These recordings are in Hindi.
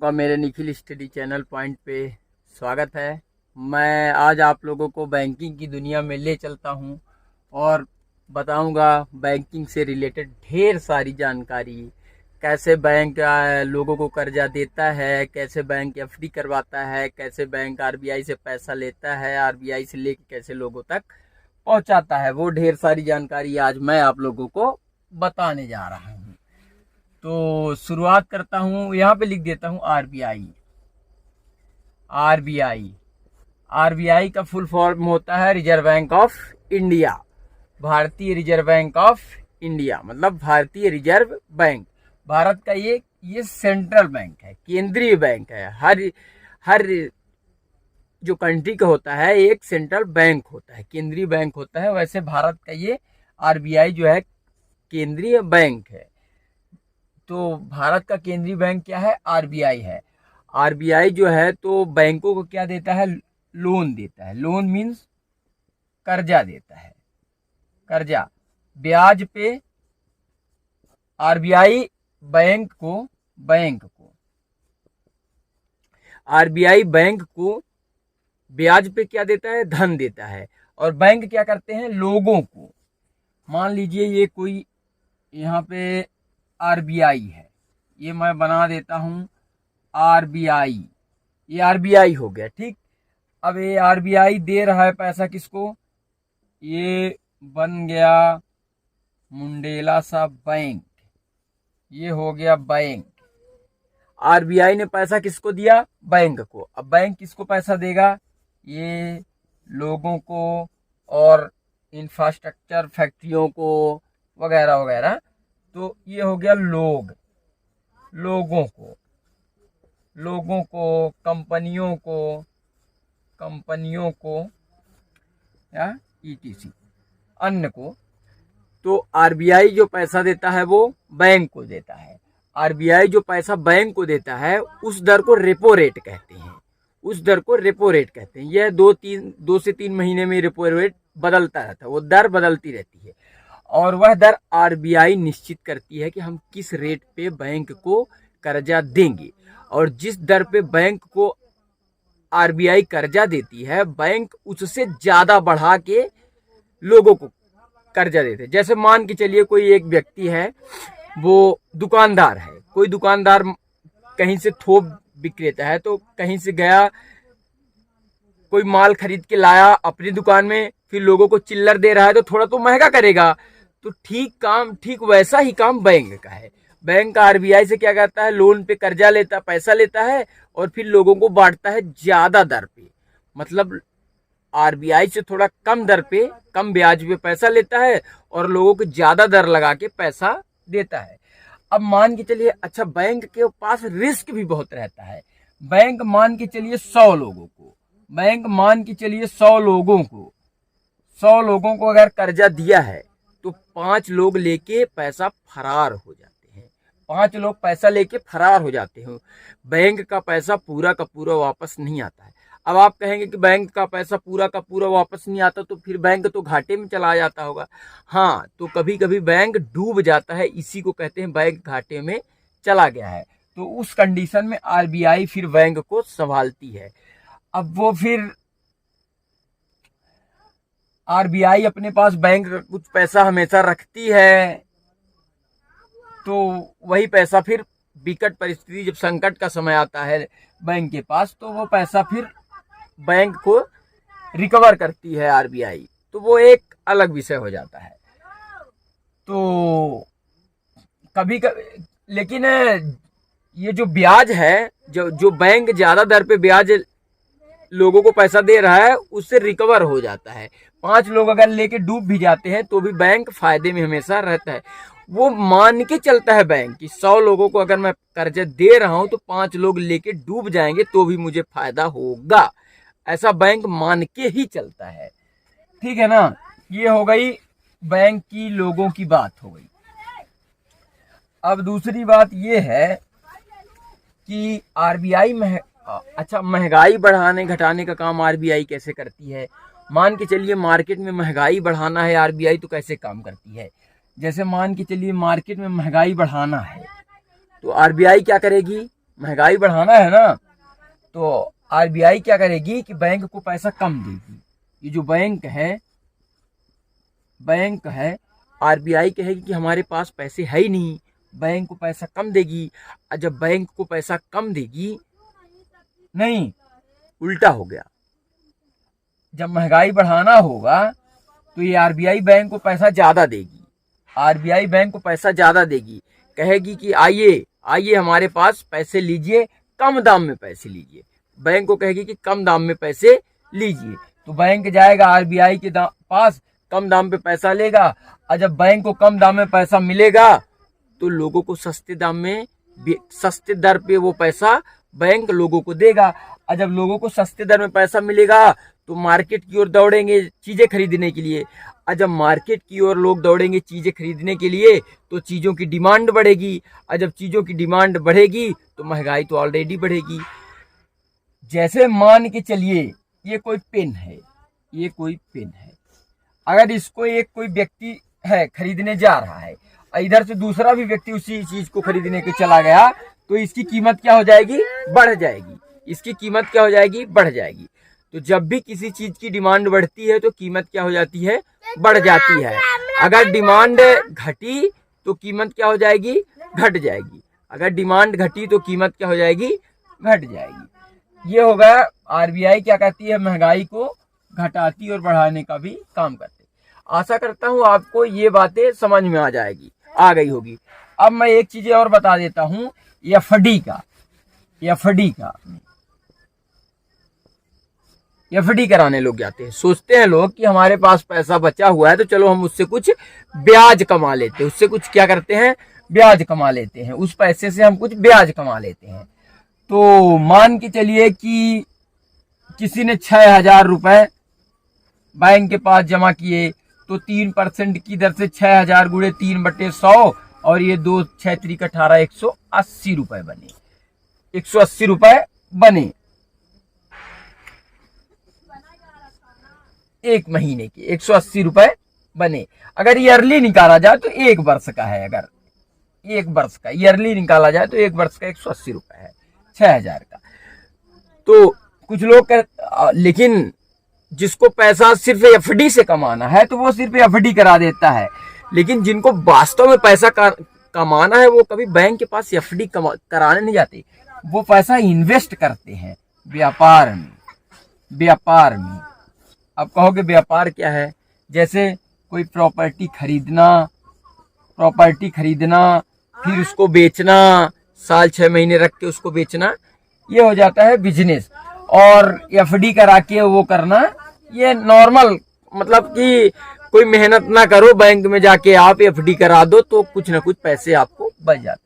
का मेरे निखिल स्टडी चैनल पॉइंट पे स्वागत है। मैं आज आप लोगों को बैंकिंग की दुनिया में ले चलता हूं और बताऊंगा बैंकिंग से रिलेटेड ढेर सारी जानकारी। कैसे बैंक लोगों को कर्जा देता है, कैसे बैंक एफडी करवाता है, कैसे बैंक आरबीआई से पैसा लेता है, आरबीआई से लेके कैसे लोगों तक पहुंचाता है, वो ढेर सारी जानकारी आज मैं आप लोगों को बताने जा रहा हूँ। तो शुरुआत करता हूँ, यहाँ पे लिख देता हूँ आरबीआई। आरबीआई आरबीआई का फुल फॉर्म होता है रिजर्व बैंक ऑफ इंडिया। भारतीय रिजर्व बैंक ऑफ इंडिया मतलब भारतीय रिजर्व बैंक। भारत का ये सेंट्रल बैंक है, केंद्रीय बैंक है। हर हर जो कंट्री का होता है एक सेंट्रल बैंक होता है, केंद्रीय बैंक होता है। वैसे भारत का ये आरबीआई जो है केंद्रीय बैंक है। तो भारत का केंद्रीय बैंक क्या है? आरबीआई है। आरबीआई जो है तो बैंकों को क्या देता है? लोन देता है। लोन मीन्स कर्जा देता है, कर्जा ब्याज पे। आरबीआई बैंक को आरबीआई बैंक को ब्याज पे क्या देता है? धन देता है। और बैंक क्या करते हैं? लोगों को, मान लीजिए ये कोई यहाँ पे आरबीआई है, ये मैं बना देता हूं आरबीआई। ये आरबीआई हो गया, ठीक। अब ये आरबीआई दे रहा है पैसा किसको? ये बन गया मुंडेला सा बैंक, ये हो गया बैंक। आरबीआई ने पैसा किसको दिया? बैंक को। अब बैंक किसको पैसा देगा? ये लोगों को और इंफ्रास्ट्रक्चर, फैक्ट्रियों को वगैरह वगैरह। तो ये हो गया लोगों को, कंपनियों को या ईटीसी अन्य को। तो आरबीआई जो पैसा देता है वो बैंक को देता है। आरबीआई जो पैसा बैंक को देता है उस दर को रेपो रेट कहते हैं। यह 2 से 3 महीने में रेपो रेट बदलता रहता है, वो दर बदलती रहती है। और वह दर आरबीआई निश्चित करती है कि हम किस रेट पे बैंक को कर्जा देंगे। और जिस दर पे बैंक को आरबीआई कर्जा देती है, बैंक उससे ज्यादा बढ़ा के लोगों को कर्जा देते हैं। जैसे मान के चलिए कोई एक व्यक्ति है, वो दुकानदार है। कोई दुकानदार कहीं से थोक विक्रेता है, तो कहीं से गया, कोई माल खरीद के लाया अपनी दुकान में, फिर लोगों को चिल्लर दे रहा है, तो थोड़ा तो महंगा करेगा। तो ठीक वैसा ही काम बैंक का है। बैंक आरबीआई से क्या करता है? लोन पे कर्जा लेता, पैसा लेता है और फिर लोगों को बांटता है ज्यादा दर पे। मतलब आरबीआई से थोड़ा कम दर पे, कम ब्याज पे पैसा लेता है और लोगों को ज्यादा दर लगा के पैसा देता है। अब मान के चलिए, अच्छा बैंक के पास रिस्क भी बहुत रहता है। बैंक मान के चलिए 100 लोगों को, 100 लोगों को अगर कर्जा दिया है तो 5 लोग लेके पैसा फरार हो जाते हैं। 5 लोग पैसा लेके फरार हो जाते हैं। बैंक का पैसा पूरा का पूरा वापस नहीं आता है। अब आप कहेंगे कि बैंक का पैसा पूरा का पूरा वापस नहीं आता, तो फिर बैंक तो घाटे में चला जाता होगा। हाँ, तो कभी कभी बैंक डूब जाता है, इसी को कहते हैं बैंक घाटे में चला गया है। तो उस कंडीशन में आरबीआई फिर बैंक को संभालती है। अब वो फिर आरबीआई अपने पास बैंक का कुछ पैसा हमेशा रखती है, तो वही पैसा फिर विकट परिस्थिति, जब संकट का समय आता है बैंक के पास, तो वो पैसा फिर बैंक को रिकवर करती है आरबीआई। तो वो एक अलग विषय हो जाता है। तो कभी लेकिन ये जो ब्याज है, जो बैंक ज्यादा दर पे ब्याज लोगों को पैसा दे रहा है, उससे रिकवर हो जाता है। 5 लोग अगर लेके डूब भी जाते हैं तो भी बैंक फायदे में हमेशा रहता है। वो मान के चलता है बैंक कि 100 लोगों को अगर मैं कर्जा दे रहा हूं तो 5 लोग लेके डूब जाएंगे तो भी मुझे फायदा होगा, ऐसा बैंक मान के ही चलता है। ठीक है ना? ये हो गई बैंक की, लोगों की बात हो गई। अब दूसरी बात ये है कि आरबीआई में अच्छा, महंगाई बढ़ाने घटाने का काम आरबीआई कैसे करती है? मान के चलिए मार्केट में महंगाई बढ़ाना है आरबीआई, तो कैसे काम करती है? जैसे मान के चलिए मार्केट में महंगाई बढ़ाना है तो आरबीआई क्या करेगी? महंगाई बढ़ाना है ना, तो आरबीआई क्या करेगी कि बैंक को पैसा कम देगी। ये जो बैंक है आरबीआई कहेगी कि हमारे पास पैसे है ही नहीं, बैंक को पैसा कम देगी। और जब बैंक को पैसा कम देगी, नहीं उल्टा हो गया, जब महंगाई बढ़ाना होगा तो ये आरबीआई बैंक को पैसा ज्यादा देगी। आरबीआई बैंक को पैसा ज्यादा देगी, कहेगी कि आइए हमारे पास पैसे लीजिए, कम दाम में पैसे लीजिए। बैंक को कहेगी कि कम दाम में पैसे लीजिए, तो बैंक जाएगा आरबीआई के पास, कम दाम पे पैसा लेगा। और जब बैंक को कम दाम में पैसा मिलेगा तो लोगों को सस्ते दर पे वो पैसा बैंक लोगों को देगा। और जब लोगों को सस्ते दर में पैसा मिलेगा तो मार्केट की ओर दौड़ेंगे चीजें खरीदने के लिए। और जब मार्केट की ओर लोग दौड़ेंगे चीजें खरीदने के लिए तो चीजों की डिमांड बढ़ेगी। और जब चीजों की डिमांड बढ़ेगी तो महंगाई तो ऑलरेडी बढ़ेगी। जैसे मान के चलिए ये कोई पेन है, अगर इसको एक कोई व्यक्ति है खरीदने जा रहा है और इधर से दूसरा भी व्यक्ति उसी चीज को खरीदने के चला गया, तो इसकी कीमत क्या हो जाएगी? बढ़ जाएगी। इसकी कीमत क्या हो जाएगी? बढ़ जाएगी। तो जब भी किसी चीज की डिमांड बढ़ती है तो कीमत क्या हो जाती है? बढ़ जाती है। अगर डिमांड घटी तो कीमत क्या हो जाएगी? घट जाएगी। अगर डिमांड घटी तो कीमत क्या हो जाएगी? घट जाएगी। ये होगा आरबीआई क्या कहती है, महंगाई को घटाती और बढ़ाने का भी काम करती। आशा करता हूँ आपको ये बातें समझ में आ गई होगी। अब मैं एक चीज और बता देता हूँ, एफडी कराने लोग जाते हैं। सोचते हैं लोग कि हमारे पास पैसा बचा हुआ है तो चलो हम उससे कुछ ब्याज कमा लेते हैं। उससे कुछ क्या करते हैं? ब्याज कमा लेते हैं। उस पैसे से हम कुछ ब्याज कमा लेते हैं। तो मान के चलिए कि किसी ने 6,000 रुपए बैंक के पास जमा किए, तो 3% की दर से 6,000 गुणे 3/100 और ये 2 6 3 18 180 रुपए बने। 180 रुपए बने एक महीने के, 180 रुपए बने। अगर ईयरली निकाला जाए तो 1 वर्ष का है। अगर 1 वर्ष का ईयरली निकाला जाए तो 1 वर्ष का 180 रुपए है 6,000 का। तो कुछ लोग लेकिन जिसको पैसा सिर्फ एफडी से कमाना है तो वो सिर्फ एफडी करा देता है। लेकिन जिनको वास्तव में पैसा कमाना है वो कभी बैंक के पास एफडी कराने नहीं जाते। वो पैसा इन्वेस्ट करते हैं व्यापार में। अब कहोगे व्यापार क्या है? जैसे कोई प्रॉपर्टी खरीदना, फिर उसको बेचना, साल 6 महीने रख के उसको बेचना, ये हो जाता है बिजनेस। और एफडी करा के वो करना, ये नॉर्मल, मतलब कि कोई मेहनत ना करो, बैंक में जाके आप एफडी करा दो तो कुछ ना कुछ पैसे आपको बच जाता।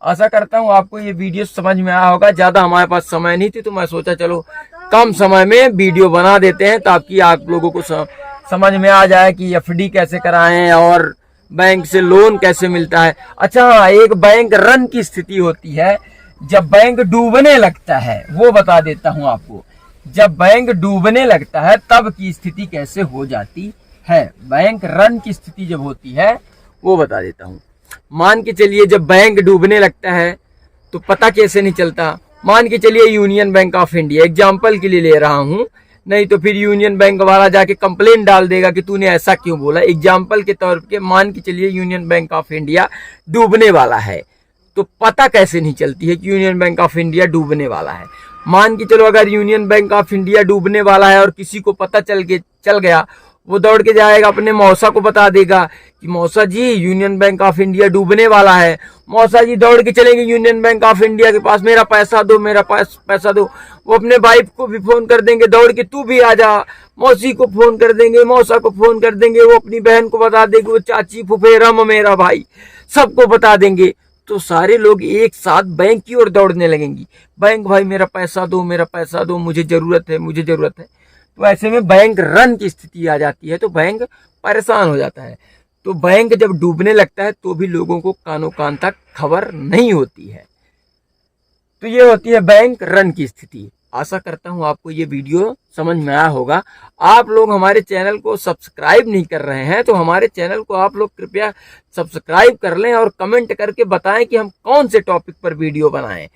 आशा करता हूँ आपको ये वीडियो समझ में आया होगा। ज्यादा हमारे पास समय नहीं थी तो मैं सोचा चलो कम समय में वीडियो बना देते हैं ताकि आप लोगों को समझ में आ जाए कि एफडी कैसे कराएं और बैंक से लोन कैसे मिलता है। अच्छा हाँ, एक बैंक रन की स्थिति होती है जब बैंक डूबने लगता है, वो बता देता हूं आपको। जब बैंक डूबने लगता है तब की स्थिति कैसे हो जाती है। बैंक रन की स्थिति जब होती है वो बता देता हूं। मान के चलिए जब बैंक डूबने लगता है तो पता कैसे नहीं चलता। मान के चलिए union bank of India, example के लिए ले रहा हूं, नहीं तो फिर यूनियन बैंक वाला जाके कंप्लेंट डाल देगा कि तूने ऐसा क्यों बोला। एग्जाम्पल के तौर पे मान के चलिए यूनियन बैंक ऑफ इंडिया डूबने वाला है, तो पता कैसे नहीं चलती है कि यूनियन बैंक ऑफ इंडिया डूबने वाला है। मान के चलो अगर यूनियन बैंक ऑफ इंडिया डूबने वाला है और किसी को पता चल गया, वो दौड़ के जाएगा अपने मौसा को बता देगा कि मौसा जी यूनियन बैंक ऑफ इंडिया डूबने वाला है। मौसा जी दौड़ के चलेंगे यूनियन बैंक ऑफ इंडिया के पास, मेरा पैसा दो, मेरा पैसा दो। वो अपने वाइफ को भी फोन कर देंगे दौड़ के, तू भी आ जा। मौसी को फोन कर देंगे, मौसा को फोन कर देंगे, वो अपनी बहन को बता देंगे, वो चाची फुफेरम मेरा भाई, सबको बता देंगे। तो सारे लोग एक साथ बैंक की ओर दौड़ने लगेंगी, बैंक भाई मेरा पैसा दो, मेरा पैसा दो, मुझे जरूरत है। तो ऐसे में बैंक रन की स्थिति आ जाती है, तो बैंक परेशान हो जाता है। तो बैंक जब डूबने लगता है तो भी लोगों को कानों कान तक खबर नहीं होती है। तो ये होती है बैंक रन की स्थिति। आशा करता हूं आपको ये वीडियो समझ में आया होगा। आप लोग हमारे चैनल को सब्सक्राइब नहीं कर रहे हैं तो हमारे चैनल को आप लोग कृपया सब्सक्राइब कर लें और कमेंट करके बताएं कि हम कौन से टॉपिक पर वीडियो बनाएं।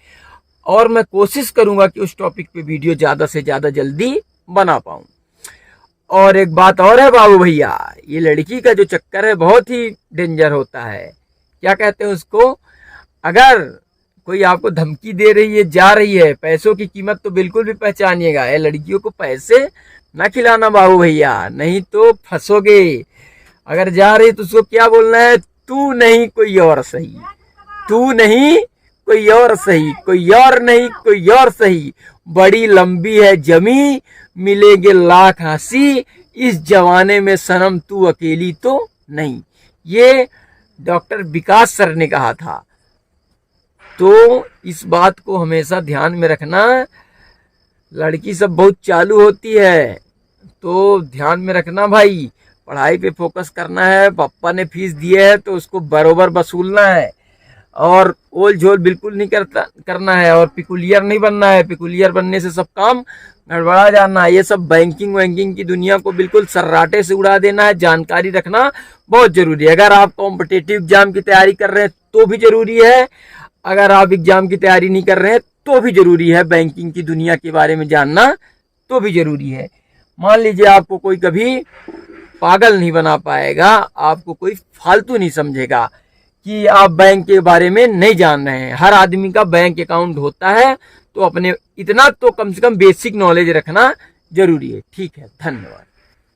और मैं कोशिश करूंगा कि उस टॉपिक पे वीडियो ज़्यादा से ज़्यादा जल्दी बना पाऊँ। और एक बात और है बाबू भैया, ये लड़की का जो चक्कर है बहुत ही डेंजर होता है। क्या कहते हैं उसको, अगर कोई आपको धमकी दे रही है, जा रही है, पैसों की कीमत तो बिल्कुल भी पहचानिएगा। ये लड़कियों को पैसे ना खिलाना बाबू भैया, नहीं तो फंसोगे। अगर जा रही तो उसको क्या बोलना है, तू नहीं कोई और सही, तू नहीं कोई और सही, कोई और नहीं कोई और सही, बड़ी लंबी है जमी, मिलेंगे लाख हंसी, इस जमाने में सनम तू अकेली तो नहीं। ये डॉक्टर विकास सर ने कहा था। तो इस बात को हमेशा ध्यान में रखना। लड़की सब बहुत चालू होती है, तो ध्यान में रखना भाई, पढ़ाई पे फोकस करना है। पापा ने फीस दिए है तो उसको बरोबर वसूलना है, और ओल झोल बिल्कुल नहीं करना है, और पिकुलियर नहीं बनना है। पिकुलियर बनने से सब काम गड़बड़ा जाना है। ये सब बैंकिंग वैंकिंग की दुनिया को बिल्कुल सर्राटे से उड़ा देना है। जानकारी रखना बहुत जरूरी है। अगर आप कॉम्पिटिटिव एग्जाम की तैयारी कर रहे हैं तो भी जरूरी है, अगर आप एग्जाम की तैयारी नहीं कर रहे हैं तो भी जरूरी है। बैंकिंग की दुनिया के बारे में जानना तो भी जरूरी है। मान लीजिए आपको कोई कभी पागल नहीं बना पाएगा, आपको कोई फालतू नहीं समझेगा कि आप बैंक के बारे में नहीं जान रहे हैं। हर आदमी का बैंक अकाउंट होता है, तो अपने इतना तो कम से कम बेसिक नॉलेज रखना जरूरी है। ठीक है, धन्यवाद।